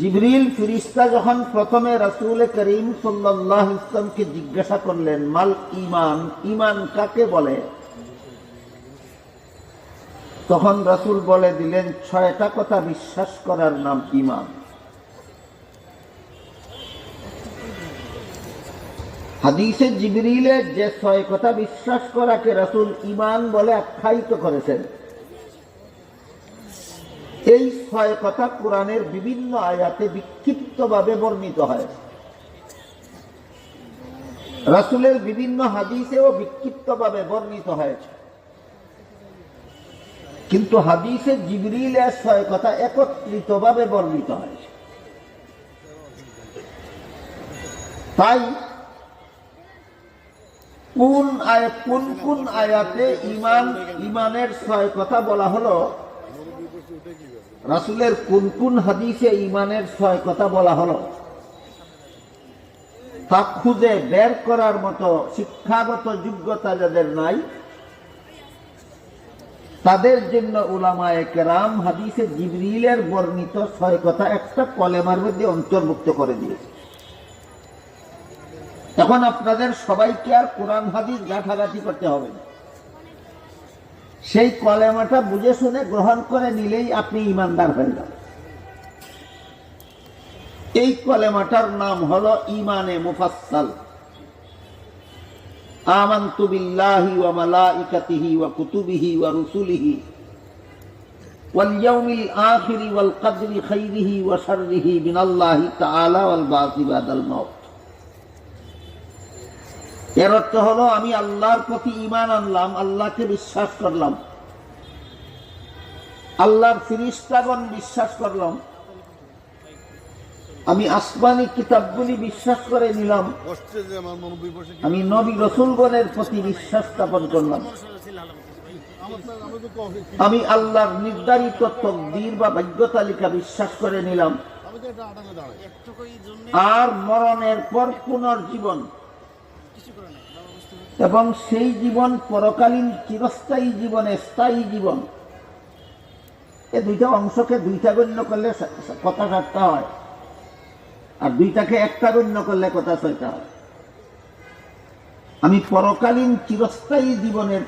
জিবরিল ফেরেশতা যখন প্রথমে রাসূল করিম সাল্লাল্লাহু আলাইহি ওয়াসাল্লামকে জিজ্ঞাসা করলেন, মাল ঈমান, ঈমান কাকে বলে? তখন রাসূল বলে দিলেন, 6টা কথা বিশ্বাস করার নাম ঈমান। হাদিসে জিবরিলে যে 6 কথা বিশ্বাস করাকে রাসূল ঈমান বলে আখ্যায়িত করেছেন, এই 6 কথা কোরআনের বিভিন্ন আয়াতে বিক্ষিপ্তভাবে বর্ণিত হয়। রাসূলের বিভিন্ন হাদিসেও বিক্ষিপ্তভাবে বর্ণিত হয়েছে, কিন্তু হাদিসে জিবরিলের 6 কথা একত্রিতভাবে বর্ণিত হয়েছে। তাই কোন আয়াতে ঈমানের 6 কথা বলা হলো, রাসূলের কোন হাদিসে ঈমানের 6 কথা বলা হলো, তা খুঁজে বের করার মতো শিক্ষাগত যোগ্যতা যাদের নাই, তাদের জন্য উলামায়ে কেরাম হাদিসে জিবরিলের বর্ণিত 6 কথা একটা কলেমার মধ্যে অন্তর্ভুক্ত করে দিয়েছে। এখন আপনাদের সবাইকে আর কোরআন হাদিস ঘাটাঘাটি করতে হবে না, সেই কলেমাটা বুঝে শুনে গ্রহণ করে নিলেই আপনি ঈমানদার হয়ে যাবেন। এই কলেমাটার নাম হলো ঈমানে মুফাসসাল। আমানতু বিল্লাহি ওয়া মালাইকাতিহি ওয়া কুতুবিহি ওয়া রুসুলিহি ওয়াল ইয়াউমিল আখিরি ওয়াল কদরি খাইরিহি ওয়া শাররিহি মিনাল্লাহি তাআলা ওয়াল বাসি বাদাল মাউত। এর অর্থ হলো, আমি আল্লাহর প্রতি ঈমান আনলাম, আল্লাহকে বিশ্বাস করলাম, আল্লাহর ফেরেশতাগণ বিশ্বাস করলাম, আমি আসমানি কিতাবগুলি বিশ্বাস করে নিলাম, আমি নবী রাসূলগণের প্রতি বিশ্বাস স্থাপন করলাম, আমি আল্লাহর নির্ধারিত তকদীর বা ভাগ্য তালিকা বিশ্বাস করে নিলাম, আর মরণের পর পুনর্জীবন এবং সেই জীবন পরকালীন চিরস্থায়ী জীবনে স্থায়ী জীবন, এই দুইটা অংশকে দুইটা গণ্য করলে কথা 7টা হয়, আর দুইটাকে একটা গণ্য করলে কথা 6টা হয়। আমি পরকালীন চিরস্থায়ী জীবনের